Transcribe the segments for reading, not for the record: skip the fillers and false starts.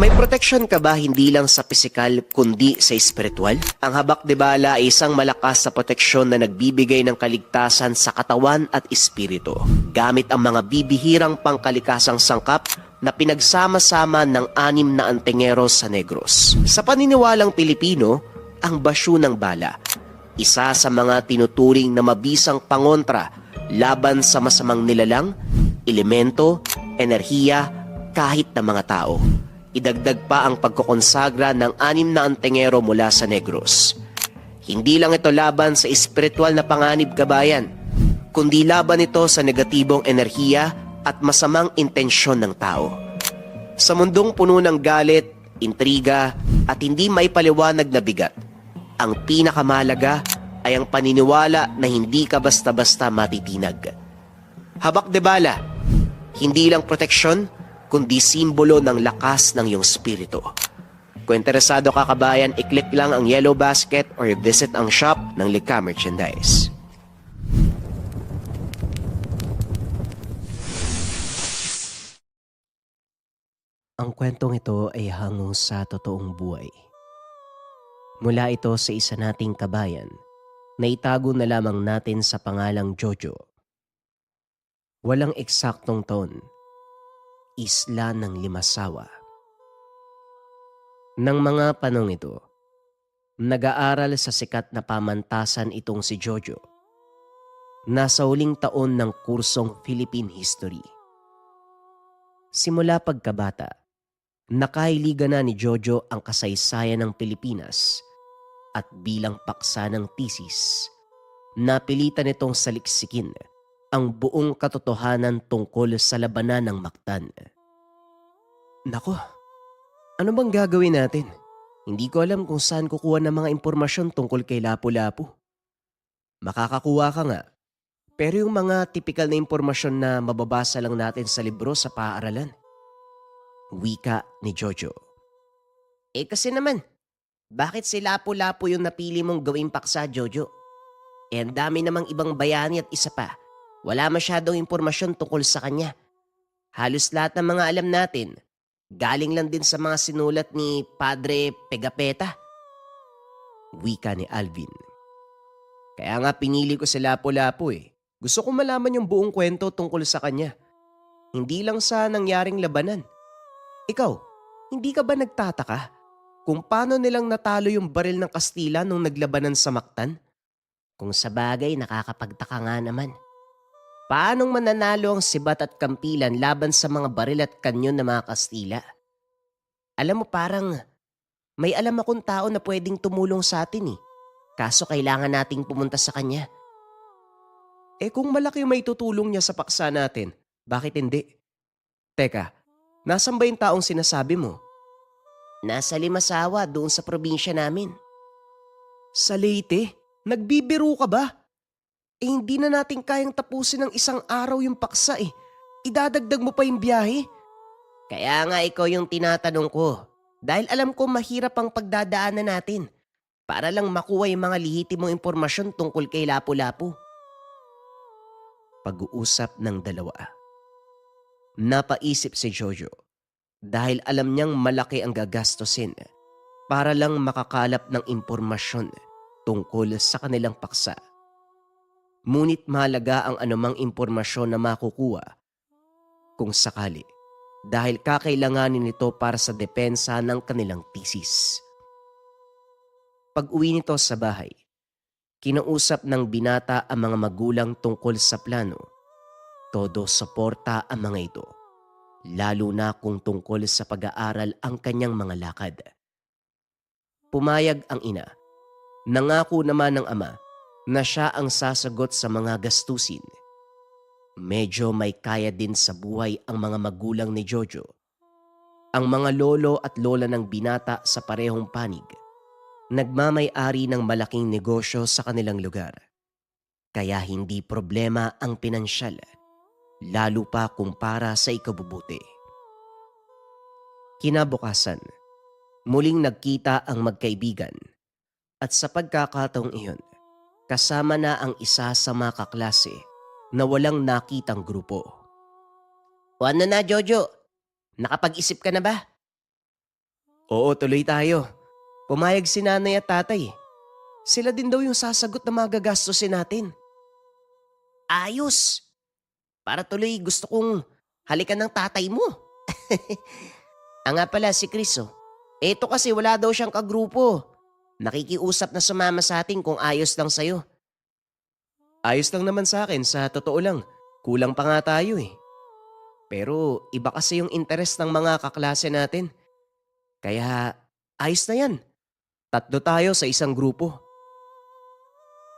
May proteksyon ka ba hindi lang sa pisikal kundi sa espiritual? Ang habak de bala ay isang malakas na proteksyon na nagbibigay ng kaligtasan sa katawan at espiritu. Gamit ang mga bibihirang pangkalikasang sangkap na pinagsama-sama ng 6 na antengeros sa Negros. Sa paniniwalang Pilipino, ang basyo ng bala, isa sa mga tinuturing na mabisang pangontra laban sa masamang nilalang, elemento, enerhiya, kahit na mga tao. Idagdag pa ang pagkokonsagra ng 6 na antingero mula sa Negros. Hindi lang ito laban sa espiritual na panganib kabayan, kundi laban ito sa negatibong enerhiya at masamang intensyon ng tao. Sa mundong puno ng galit, intriga at hindi maipaliwanag na bigat, ang pinakamahalaga ay ang paniniwala na hindi ka basta-basta matitinag. Habak de bala, hindi lang proteksyon, kundi simbolo ng lakas ng iyong spirito. Kung interesado ka kabayan, i-click lang ang yellow basket or visit ang shop ng Likha Merchandise. Ang kwentong ito ay hango sa totoong buhay. Mula ito sa isa nating kabayan na itago na lamang natin sa pangalang Jojo. Walang eksaktong taon, Isla ng Limasawa. Nang mga panong ito, nag-aaral sa sikat na pamantasan itong si Jojo. Nasa huling taon ng kursong Philippine History. Simula pagkabata, nakahiligan na ni Jojo ang kasaysayan ng Pilipinas at bilang paksa ng thesis, napilitan itong saliksikin ang buong katotohanan tungkol sa labanan ng Mactan. Nako, ano bang gagawin natin? Hindi ko alam kung saan kukuha ng mga impormasyon tungkol kay Lapu-Lapu. Makakakuha ka nga, pero yung mga tipikal na impormasyon na mababasa lang natin sa libro sa paaralan. Wika ni Jojo. Kasi naman, bakit si Lapu-Lapu yung napili mong gawing paksa, Jojo? Ang dami namang ibang bayani at isa pa, wala masyadong impormasyon tungkol sa kanya. Halos lahat ng mga alam natin, galing lang din sa mga sinulat ni Padre Pegapeta. Wika ni Alvin. Kaya nga pinili ko si Lapu-Lapu eh. Gusto ko malaman yung buong kwento tungkol sa kanya. Hindi lang sa nangyaring labanan. Ikaw, hindi ka ba nagtataka kung paano nilang natalo yung baril ng Kastila nung naglabanan sa Mactan? Kung sa bagay, nakakapagtaka nga naman. Paanong mananalo ang Sibat at Kampilan laban sa mga baril at kanyon ng mga Kastila? Alam mo, parang may alam akong tao na pwedeng tumulong sa atin eh. Kaso kailangan nating pumunta sa kanya. Kung malaki yung may tutulong niya sa paksa natin, bakit hindi? Teka, nasan ba yung taong sinasabi mo? Nasa Limasawa, doon sa probinsya namin. Sa Leyte? Nagbibiro ka ba? Hindi na natin kayang tapusin ng isang araw yung paksa eh. Idadagdag mo pa yung biyahe. Kaya nga ikaw yung tinatanong ko. Dahil alam ko mahirap ang pagdadaanan natin. Para lang makuha yung mga lihitimong impormasyon tungkol kay Lapu-Lapu. Pag-uusap ng dalawa. Napaisip si Jojo. Dahil alam niyang malaki ang gagastusin para lang makakalap ng impormasyon tungkol sa kanilang paksa. Ngunit mahalaga ang anumang impormasyon na makukuha kung sakali dahil kakailanganin nito para sa depensa ng kanilang thesis. Pag-uwi nito sa bahay, kinausap ng binata ang mga magulang tungkol sa plano. Todo suporta ang mga ito, lalo na kung tungkol sa pag-aaral ang kanyang mga lakad. Pumayag ang ina. Nangako naman ng ama na siya ang sasagot sa mga gastusin. Medyo may kaya din sa buhay ang mga magulang ni Jojo. Ang mga lolo at lola ng binata sa parehong panig, nagmamay-ari ng malaking negosyo sa kanilang lugar. Kaya hindi problema ang pinansyal, lalo pa kung para sa ikabubuti. Kinabukasan, muling nagkita ang magkaibigan at sa pagkakataong iyon, kasama na ang isa sa mga kaklase na walang nakitang grupo. O ano na, Jojo? Nakapag-isip ka na ba? Oo, tuloy tayo. Pumayag si nanay at tatay. Sila din daw yung sasagot na mga gagastusin natin. Ayos! Para tuloy gusto kong halikan ng tatay mo. Nga pala si Chris oh. Eto kasi wala daw siyang kagrupo. Nakikiusap na sumama sa atin kung ayos lang sa'yo. Ayos lang naman sa akin, sa totoo lang. Kulang pa nga tayo eh. Pero iba kasi yung interest ng mga kaklase natin. Kaya ayos na yan. Tatlo tayo sa isang grupo.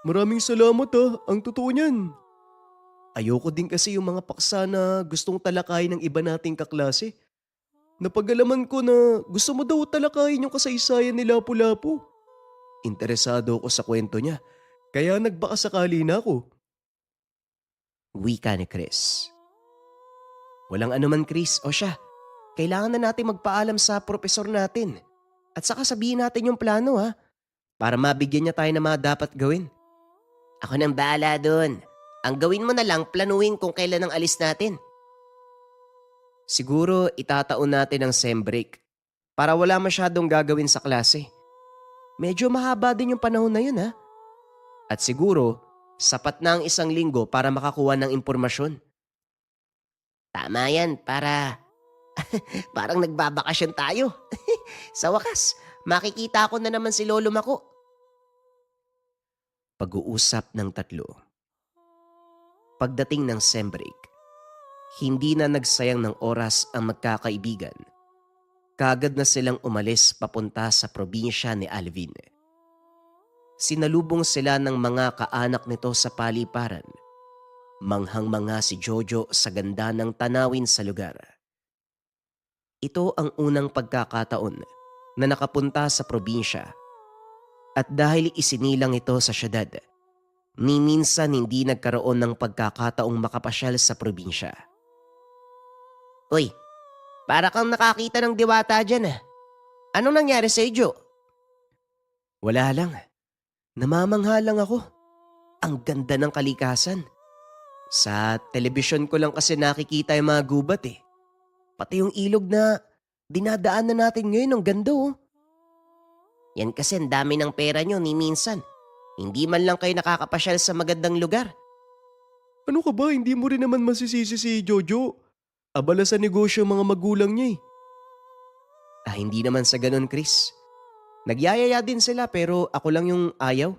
Maraming salamat ang totoo niyan. Ayoko din kasi yung mga paksa na gustong talakayin ng iba nating kaklase. Napagalaman ko na gusto mo daw talakayin yung kasaysayan ni Lapu-Lapu. Interesado ako sa kwento niya, kaya nagbakasakali na ako. Wika ni Chris. Walang anuman Chris, o siya, kailangan na natin magpaalam sa propesor natin. At saka sabihin natin yung plano para mabigyan niya tayo ng mga dapat gawin. Ako nang bahala doon. Ang gawin mo na lang planuhin kung kailan ang alis natin. Siguro itataon natin ang sem break para wala masyadong gagawin sa klase. Medyo mahaba din yung panahon na yun At siguro sapat na ang 1 linggo para makakuha ng impormasyon. Tama yan para parang nagbabakasyon tayo. Sa wakas, makikita ko na naman si Lolo Mako. Pag-uusap ng tatlo. Pagdating ng sem break, hindi na nagsayang ng oras ang magkakaibigan. Kaagad na silang umalis papunta sa probinsya ni Alvin. Sinalubong sila ng mga kaanak nito sa paliparan. Manghang-manga si Jojo sa ganda ng tanawin sa lugar. Ito ang unang pagkakataon na nakapunta sa probinsya. At dahil isinilang ito sa syudad, ni minsan hindi nagkaroon ng pagkakataong makapasyal sa probinsya. Uy, para kang nakakita ng diwata dyan Anong nangyari sa Jo? Wala lang. Namamangha lang ako. Ang ganda ng kalikasan. Sa telebisyon ko lang kasi nakikita yung mga gubat Pati yung ilog na dinadaanan natin ngayon, ang ganda Yan kasi ang dami ng pera nyo ni minsan. Hindi man lang kayo nakakapasyal sa magandang lugar. Ano ka ba? Hindi mo rin naman masisisi si Jojo. Abala sa negosyo ang mga magulang niya hindi naman sa ganun, Chris. Nagyayaya din sila pero ako lang yung ayaw.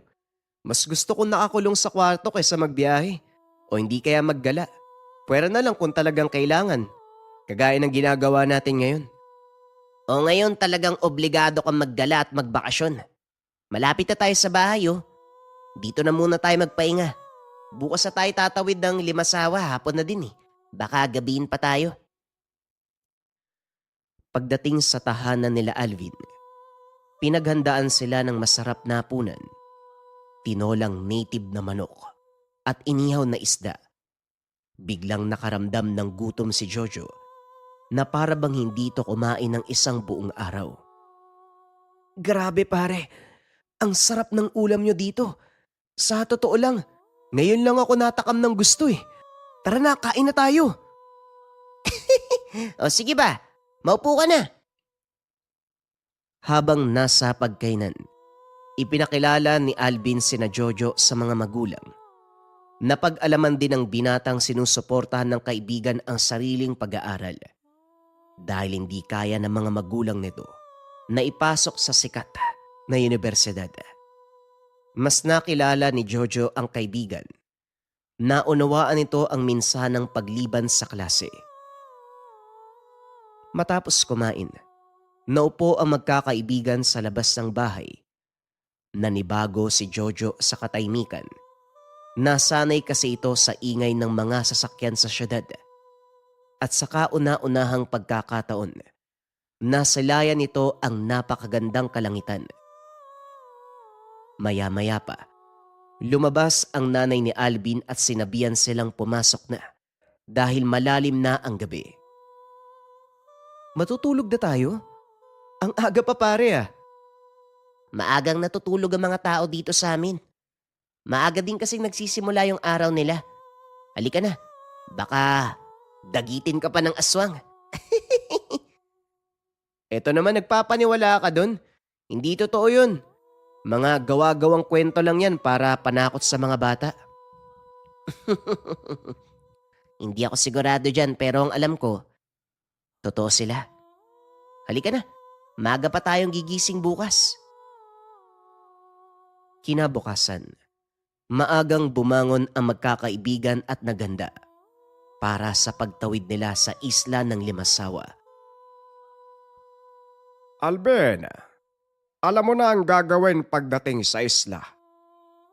Mas gusto kong nakakulong sa kwarto kaysa magbiyahe. O hindi kaya maggala. Pwera na lang kung talagang kailangan. Kagaya ng ginagawa natin ngayon. O ngayon talagang obligado kang maggala at magbakasyon. Malapit na tayo sa bahay Dito na muna tayo magpahinga. Bukas na tayo tatawid ng Limasawa, hapon na din Baka gabihin pa tayo. Pagdating sa tahanan nila Alvin, pinaghandaan sila ng masarap na hapunan, tinolang native na manok at inihaw na isda. Biglang nakaramdam ng gutom si Jojo na para bang hindi ito kumain ng isang buong araw. Grabe pare, ang sarap ng ulam nyo dito. Sa totoo lang, ngayon lang ako natakam ng gusto Tara na, kain na tayo. O sige ba, maupo ka na. Habang nasa pagkainan, ipinakilala ni Alvin sina Jojo sa mga magulang. Napag-alaman din ng binatang sinusuportahan ng kaibigan ang sariling pag-aaral. Dahil hindi kaya ng mga magulang nito na ipasok sa sikat na universidad. Mas nakilala ni Jojo ang kaibigan. Naunawaan nito ang minsanang pagliban sa klase. Matapos kumain, naupo ang magkakaibigan sa labas ng bahay. Nanibago si Jojo sa katahimikan. Nasanay kasi ito sa ingay ng mga sasakyan sa syudad. At sa kauna-unahang pagkakataon, nasalayan nito ang napakagandang kalangitan. Maya-maya pa, lumabas ang nanay ni Alvin at sinabihan silang pumasok na dahil malalim na ang gabi. Matutulog na tayo? Ang aga pa pare Maagang natutulog ang mga tao dito sa amin. Maaga din kasing nagsisimula yung araw nila. Halika na, baka dagitin ka pa ng aswang. Eto naman nagpapaniwala ka dun. Hindi totoo yun. Mga gawa-gawang kwento lang yan para panakot sa mga bata. Hindi ako sigurado dyan pero ang alam ko, totoo sila. Halika na, maga pa tayong gigising bukas. Kinabukasan, maagang bumangon ang magkakaibigan at naganda para sa pagtawid nila sa isla ng Limasawa. Alvin, alam mo na ang gagawin pagdating sa isla.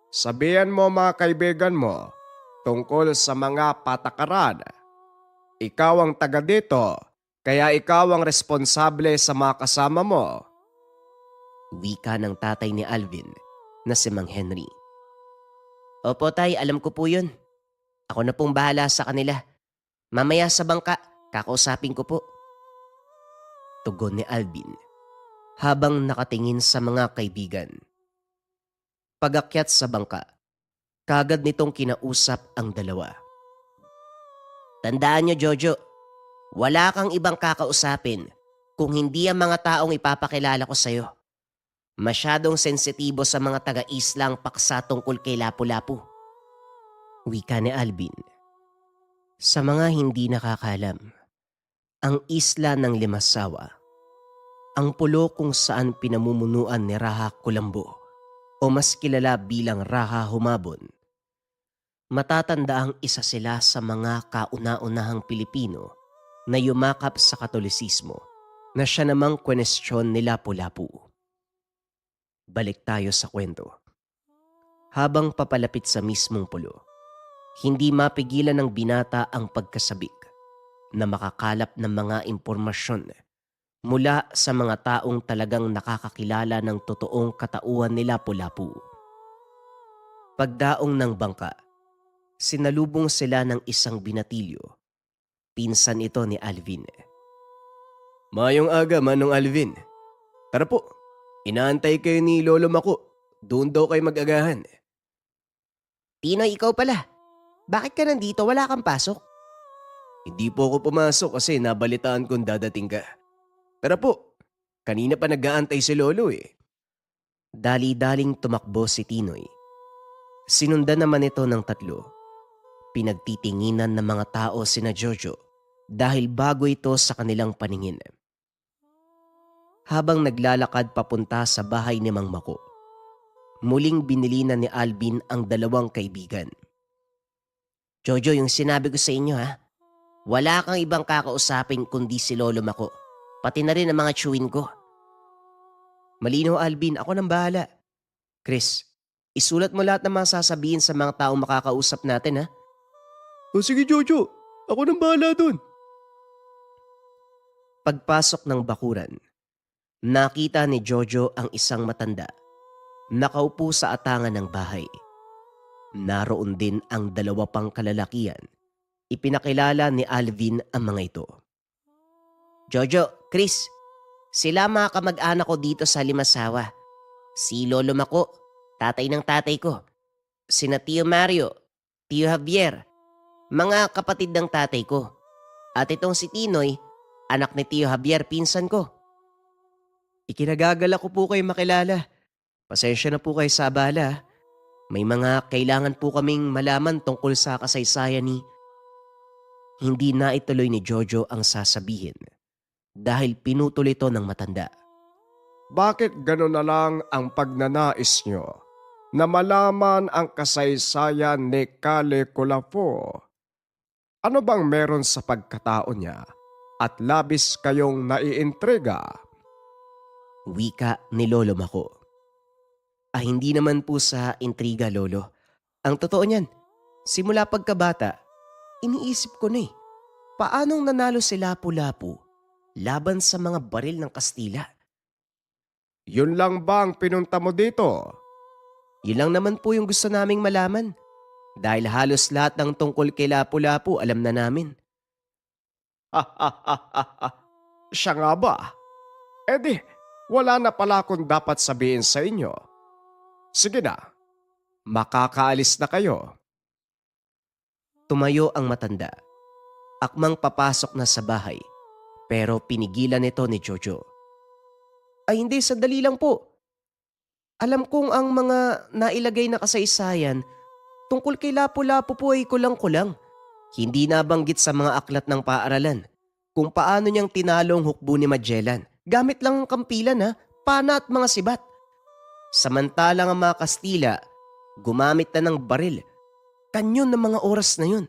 Sabihan mo mga kaibigan mo tungkol sa mga patakaran. Ikaw ang taga dito, kaya ikaw ang responsable sa mga kasama mo. Wika ng tatay ni Alvin na si Mang Henry. Opo tay, alam ko po yun. Ako na pong bahala sa kanila. Mamaya sa bangka, kakausapin ko po. Tugon ni Alvin habang nakatingin sa mga kaibigan. Pag-akyat sa bangka, kagad nitong kinausap ang dalawa. Tandaan niyo Jojo, wala kang ibang kakausapin kung hindi ang mga taong ipapakilala ko sa'yo. Masyadong sensitibo sa mga taga-islang paksa tungkol kay Lapu-Lapu. Wika ni Alvin. Sa mga hindi nakakalam, ang isla ng Limasawa, ang pulo kung saan pinamumunuan ni Raha Kulambo o mas kilala bilang Raha Humabon. Matatanda ang isa sila sa mga kauna-unahang Pilipino na yumakap sa Katolisismo na siya namang kwenestyon ni Lapu-Lapu. Balik tayo sa kwento. Habang papalapit sa mismong pulo, hindi mapigilan ng binata ang pagkasabik na makakalap ng mga impormasyon mula sa mga taong talagang nakakakilala ng totoong katauhan ni Lapu-Lapu. Pagdaong ng bangka, sinalubong sila ng isang binatilyo. Pinsan ito ni Alvin. Mayong aga, Manong Alvin. Tara po, inaantay kayo ni Lolo Mako. Doon daw kayo mag-agahan. Tinoy, ikaw pala. Bakit ka nandito? Wala kang pasok? Hindi po ako pumasok kasi nabalitaan kong dadating ka. Tara po, kanina pa nag-aantay si Lolo eh. Dali-daling tumakbo si Tinoy. Sinundan naman ito ng tatlo. Pinagtitinginan ng mga tao sina Jojo dahil bago ito sa kanilang paningin. Habang naglalakad papunta sa bahay ni Mang Mako, muling binilinan ni Alvin ang dalawang kaibigan. Jojo, yung sinabi ko sa inyo ha, wala kang ibang kakausapin kundi si Lolo Mako, pati na rin ang mga chewin ko. Malinaw Alvin, ako nang bahala. Chris, isulat mo lahat ng mga sasabihin sa mga taong makakausap natin ha. O sige Jojo, ako nang bahala dun. Pagpasok ng bakuran, nakita ni Jojo ang isang matanda. Nakaupo sa atangan ng bahay. Naroon din ang dalawa pang kalalakian. Ipinakilala ni Alvin ang mga ito. Jojo, Chris, sila mga kamag-anak ko dito sa Limasawa. Si Lolo Mako, tatay ng tatay ko. Sina Tio Mario, Tio Javier, mga kapatid ng tatay ko. At itong si Tinoy, anak ni Tio Javier, pinsan ko. Ikinagagala ko po kayo makilala. Pasensya na po kayo sa abala. May mga kailangan po kaming malaman tungkol sa kasaysayan ni... Hindi na ituloy ni Jojo ang sasabihin dahil pinutol ito ng matanda. Bakit gano'n na lang ang pagnanais nyo na malaman ang kasaysayan ni Kale Kulapo? Ano bang meron sa pagkatao niya at labis kayong naiintriga? Wika ni Lolo Mako. Hindi naman po sa intriga, Lolo. Ang totoo niyan, simula pagkabata, iniisip ko na paanong nanalo si Lapu-Lapu laban sa mga baril ng Kastila? Yun lang ba ang pinunta mo dito? Yun lang naman po yung gusto naming malaman. Dahil halos lahat ng tungkol kay Lapu-Lapu alam na namin. Siya nga ba? Di, wala na pala akong dapat sabihin sa inyo. Sige na, makakaalis na kayo. Tumayo ang matanda. Akmang papasok na sa bahay, pero pinigilan ito ni Jojo Ay hindi, sandali lang po. Alam kong ang mga nailagay na kasaysayan tungkol kay Lapu-Lapu po ay kulang-kulang. Hindi nabanggit sa mga aklat ng paaralan kung paano niyang tinalo ang hukbo ni Magellan. Gamit lang ang kampilan pana at mga sibat. Samantalang ang mga Kastila, gumamit na ng baril. Kanyon ng mga oras na yun.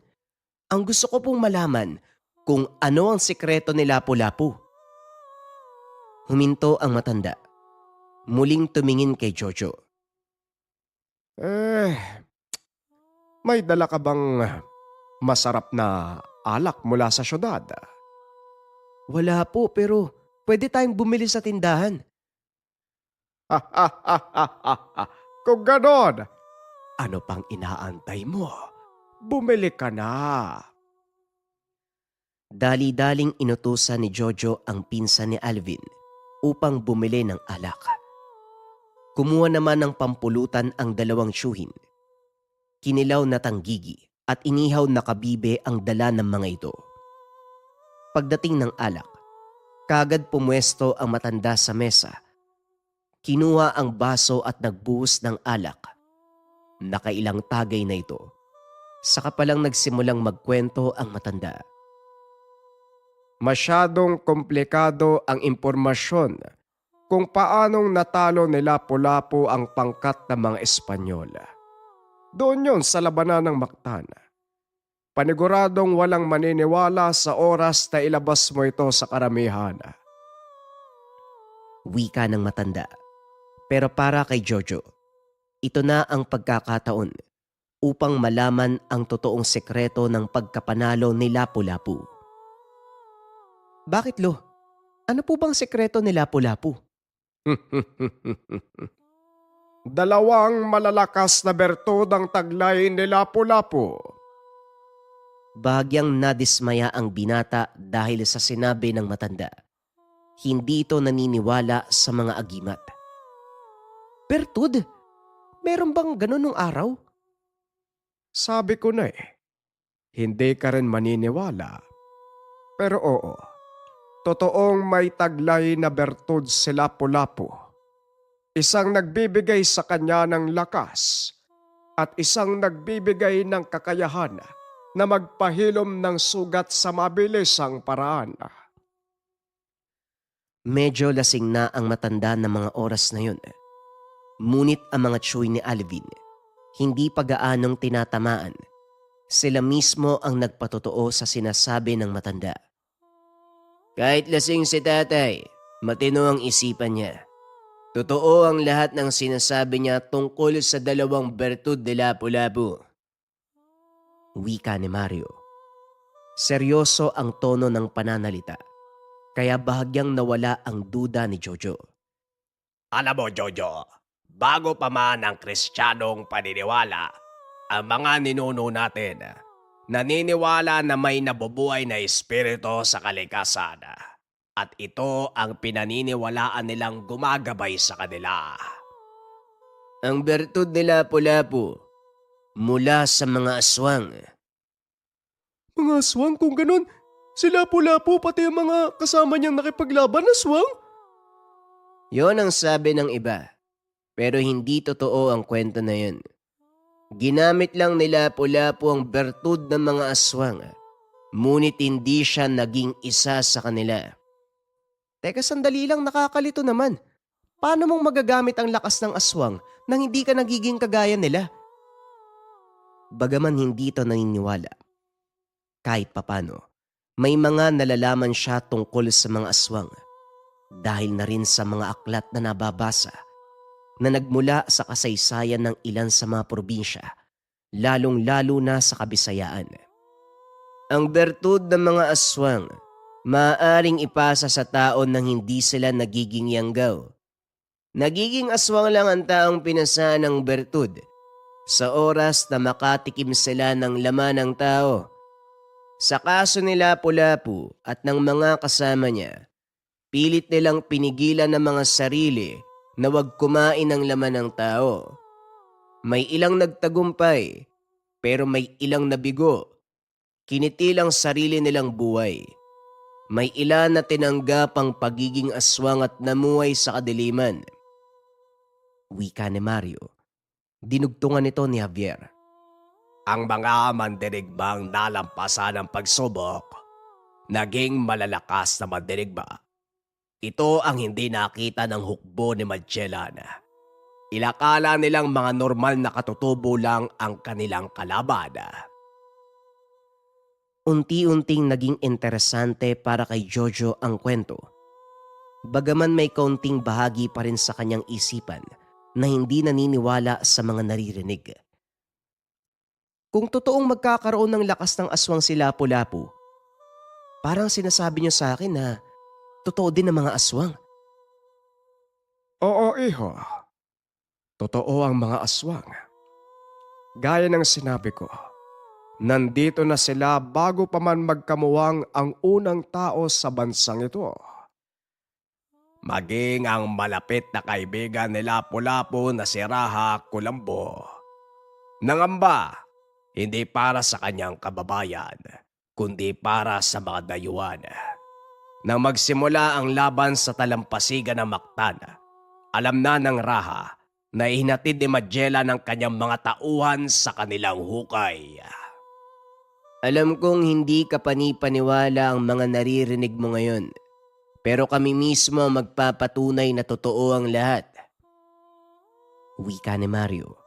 Ang gusto ko pong malaman kung ano ang sikreto ni Lapu-Lapu. Huminto ang matanda. Muling tumingin kay Jojo. Eh, may dala ka bang masarap na alak mula sa syudad? Wala po pero pwede tayong bumili sa tindahan. Kung ganon, ano pang inaantay mo? Bumili ka na. Dali-daling inutusan ni Jojo ang pinsan ni Alvin upang bumili ng alak. Kumuha naman ng pampulutan ang dalawang tiyuhin. Kinilaw na tanggigi at inihaw na kabibe ang dala ng mga ito. Pagdating ng alak, kagad pumwesto ang matanda sa mesa. Kinuha ang baso at nagbuhos ng alak. Nakailang tagay na ito. Saka palang nagsimulang magkwento ang matanda. Masyadong komplikado ang impormasyon kung paanong natalo ni Lapu-Lapu ang pangkat ng mga Espanyol. Doon yon sa labanan ng Mactan. Paniguradong walang maniniwala sa oras na ilabas mo ito sa karamihan. Wika ng matanda. Pero para kay Jojo, ito na ang pagkakataon upang malaman ang totoong sekreto ng pagkapanalo ni Lapu-Lapu. Bakit lo? Ano po bang sekreto ni Lapu-Lapu? Dalawang malalakas na bertud ang taglay ni Lapu-Lapu. Bahagyang nadismaya ang binata dahil sa sinabi ng matanda. Hindi ito naniniwala sa mga agimat. Bertud? Meron bang ganun nung araw? Sabi ko na hindi ka rin maniniwala. Pero oo, totoong may taglay na bertud si Lapu-Lapu. Isang nagbibigay sa kanya ng lakas at isang nagbibigay ng kakayahan na magpahilom ng sugat sa mabilisang paraan. Medyo lasing na ang matanda ng mga oras na yun. Ngunit ang mga tsuy ni Alvin, hindi pa gaanong tinatamaan. Sila mismo ang nagpatotoo sa sinasabi ng matanda. Kahit lasing si tatay, matino ang isipan niya. Totoo ang lahat ng sinasabi niya tungkol sa dalawang bertud de Lapu-Lapu. Wika ni Mario. Seryoso ang tono ng pananalita, kaya bahagyang nawala ang duda ni Jojo. Alam mo, Jojo, bago pa man ang Kristiyanong paniniwala, ang mga ninuno natin naniniwala na may nabubuhay na espiritu sa kalikasan at ito ang pinaniniwalaan nilang gumagabay sa kanila. Ang bertud ni Lapu-Lapu mula sa mga aswang. Mga aswang kung ganun, si Lapu-Lapu pati ang mga kasama niyang nakipaglaban aswang? Yon ang sabi ng iba, pero hindi totoo ang kwento na yun. Ginamit lang ni Lapu-Lapu ang bertud ng mga aswang, ngunit hindi siya naging isa sa kanila. Teka, sandali lang, nakakalito naman. Paano mong magagamit ang lakas ng aswang nang hindi ka nagiging kagaya nila? Bagaman hindi ito naniniwala, kahit papano, may mga nalalaman siya tungkol sa mga aswang dahil na rin sa mga aklat na nababasa na nagmula sa kasaysayan ng ilan sa mga probinsya, lalong-lalo na sa Kabisayaan. Ang bertud ng mga aswang maaaring ipasa sa tao nang hindi sila nagiging yanggaw. Nagiging aswang lang ang taong pinasaan ng bertud sa oras na makatikim sila ng laman ng tao. Sa kaso ni Lapu-Lapu at ng mga kasama niya, pilit nilang pinigilan ng mga sarili na wag kumain ng laman ng tao. May ilang nagtagumpay, pero may ilang nabigo. Kinitil ang sarili nilang buhay. May ilan na tinanggap ang pagiging aswang at namuhay sa kadiliman. Wika ni Mario. Dinugtungan ito ni Javier. Ang mga mandirigmang nalampasan ng pagsubok, naging malalakas na mandirigma. Ito ang hindi nakita ng hukbo ni Magellan. Ilakala nilang mga normal na katutubo lang ang kanilang kalaban. Unti-unting naging interesante para kay Jojo ang kwento. Bagaman may kaunting bahagi pa rin sa kanyang isipan na hindi naniniwala sa mga naririnig. Kung totoong magkakaroon ng lakas ng aswang si Lapu-Lapu, parang sinasabi niyo sa akin na totoo din ang mga aswang. Oo, iho. Totoo ang mga aswang. Gaya ng sinabi ko, nandito na sila bago pa man magkamuwang ang unang tao sa bansang ito. Maging ang malapit na kaibigan ni Lapu-Lapu na si Raha Kulambo. Nangamba, hindi para sa kanyang kababayan, kundi para sa mga dayuhan. Nang magsimula ang laban sa talampasigan ng Mactan, alam na ng Raha na ihinatid ni Magellan ng kanyang mga tauhan sa kanilang hukay. Alam kong hindi ka panipaniwala ang mga naririnig mo ngayon, pero kami mismo ang magpapatunay na totoo ang lahat. Wika ni Mario.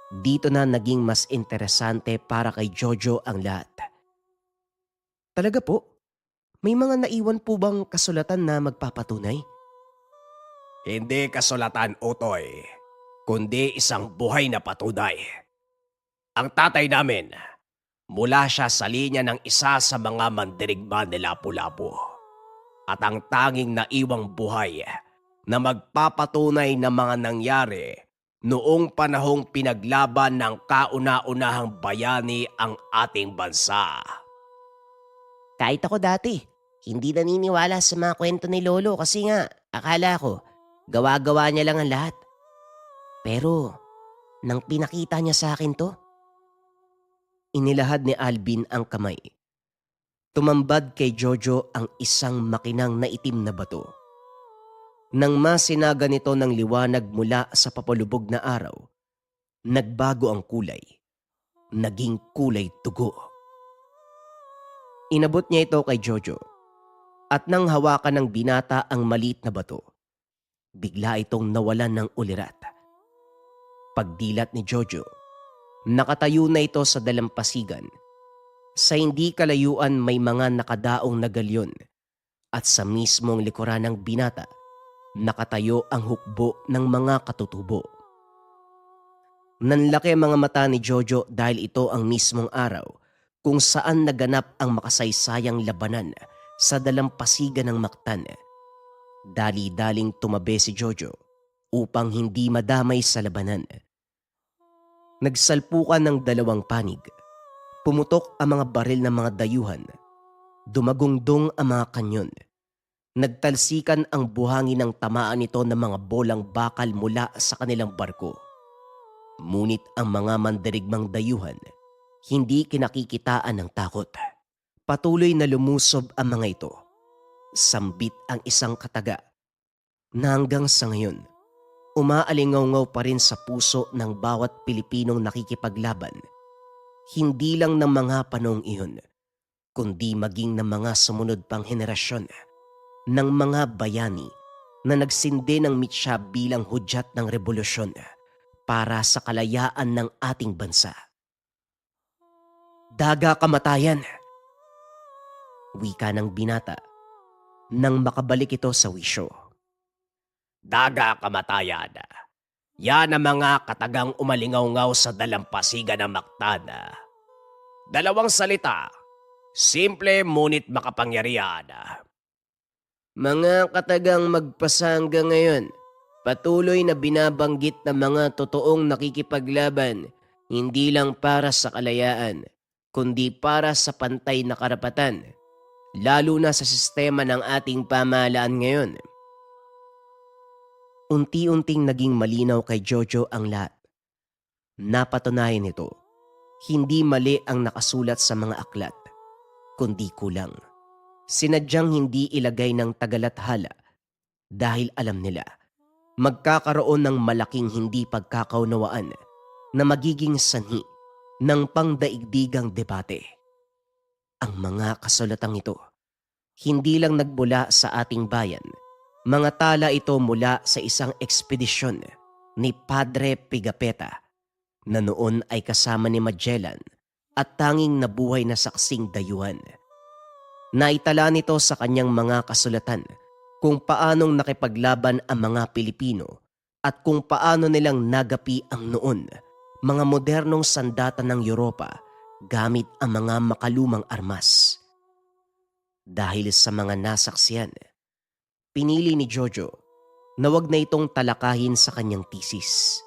Dito na naging mas interesante para kay Jojo ang lahat. Talaga po? May mga naiwan po bang kasulatan na magpapatunay? Hindi kasulatan, Utoy, kundi isang buhay na patunay. Ang tatay namin, mula siya sa linya ng isa sa mga mandirigma ni Lapu-Lapu. At ang tanging naiwang buhay na magpapatunay ng mga nangyari noong panahong pinaglaban ng kauna-unahang bayani ang ating bansa. Kahit ako dati, hindi naniniwala sa mga kwento ni Lolo kasi nga akala ko gawa-gawa niya lang ang lahat. Pero nang pinakita niya sa akin to, inilahad ni Alvin ang kamay. Tumambad kay Jojo ang isang makinang na itim na bato. Nang masinaga nito ng liwanag mula sa papalubog na araw, nagbago ang kulay. Naging kulay dugo. Inabot niya ito kay Jojo at nang hawakan ng binata ang maliit na bato, bigla itong nawalan ng ulirat. Pagdilat ni Jojo, nakatayo na ito sa dalampasigan. Sa hindi kalayuan may mga nakadaong na galyon at sa mismong likuran ng binata, nakatayo ang hukbo ng mga katutubo. Nanlaki ang mga mata ni Jojo dahil ito ang mismong araw kung saan naganap ang makasaysayang labanan sa dalampasigan ng Mactan. Dali-daling tumabi si Jojo upang hindi madamay sa labanan. Nagsalpukan ng dalawang panig. Pumutok ang mga baril ng mga dayuhan. Dumagungdong ang mga kanyon. Nagtalsikan ang buhangin ng tamaan nito ng mga bolang bakal mula sa kanilang barko. Ngunit ang mga mandirigmang dayuhan, hindi kinakikitaan ng takot. Patuloy na lumusob ang mga ito. Sambit ang isang kataga na hanggang sa ngayon, umaalingaw-ngaw pa rin sa puso ng bawat Pilipinong nakikipaglaban. Hindi lang ng mga panong iyon, kundi maging ng mga sumunod pang henerasyon ng mga bayani na nagsindi ng mitya bilang hudyat ng rebolusyon para sa kalayaan ng ating bansa. Daga kamatayan! Wika ng binata nang makabalik ito sa wisyo. Daga kamatayan. Yan ang mga katagang umalingaw-ngaw sa dalampasigan ng Mactan. Dalawang salita, simple ngunit makapangyarihan. Mga katagang magpasangga ngayon, patuloy na binabanggit ng mga totoong nakikipaglaban, hindi lang para sa kalayaan, kundi para sa pantay na karapatan, lalo na sa sistema ng ating pamahalaan ngayon. Unti-unting naging malinaw kay Jojo ang lahat. Napatunayan nito, hindi mali ang nakasulat sa mga aklat, kundi kulang. Sinadyang hindi ilagay ng tagalathala dahil alam nila magkakaroon ng malaking hindi pagkakaunawaan na magiging sanhi ng pangdaigdigang debate. Ang mga kasulatang ito hindi lang nagmula sa ating bayan. Mga tala ito mula sa isang ekspedisyon ni Padre Pigapetta na noon ay kasama ni Magellan at tanging nabuhay na saksing dayuhan. Naitala nito sa kanyang mga kasulatan kung paanong nakipaglaban ang mga Pilipino at kung paano nilang nagapi ang noon mga modernong sandata ng Europa gamit ang mga makalumang armas. Dahil sa mga nasaksiyan, pinili ni Jojo na wag na itong talakahin sa kanyang thesis.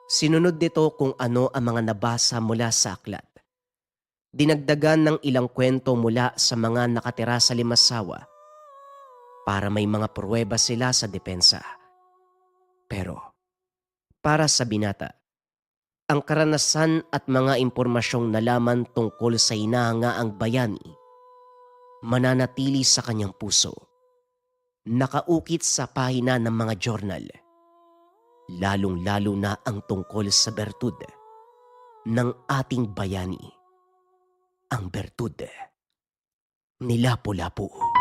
Sinunod nito kung ano ang mga nabasa mula sa aklat. Dinagdagan ng ilang kwento mula sa mga nakatira sa Limasawa para may mga pruweba sila sa depensa. Pero para sa binata, ang karanasan at mga impormasyong nalaman tungkol sa hinahangaang bayani mananatili sa kanyang puso, nakaukit sa pahina ng mga journal, lalong-lalo na ang tungkol sa bertud ng ating bayani, ang bertud ni Lapu-Lapu.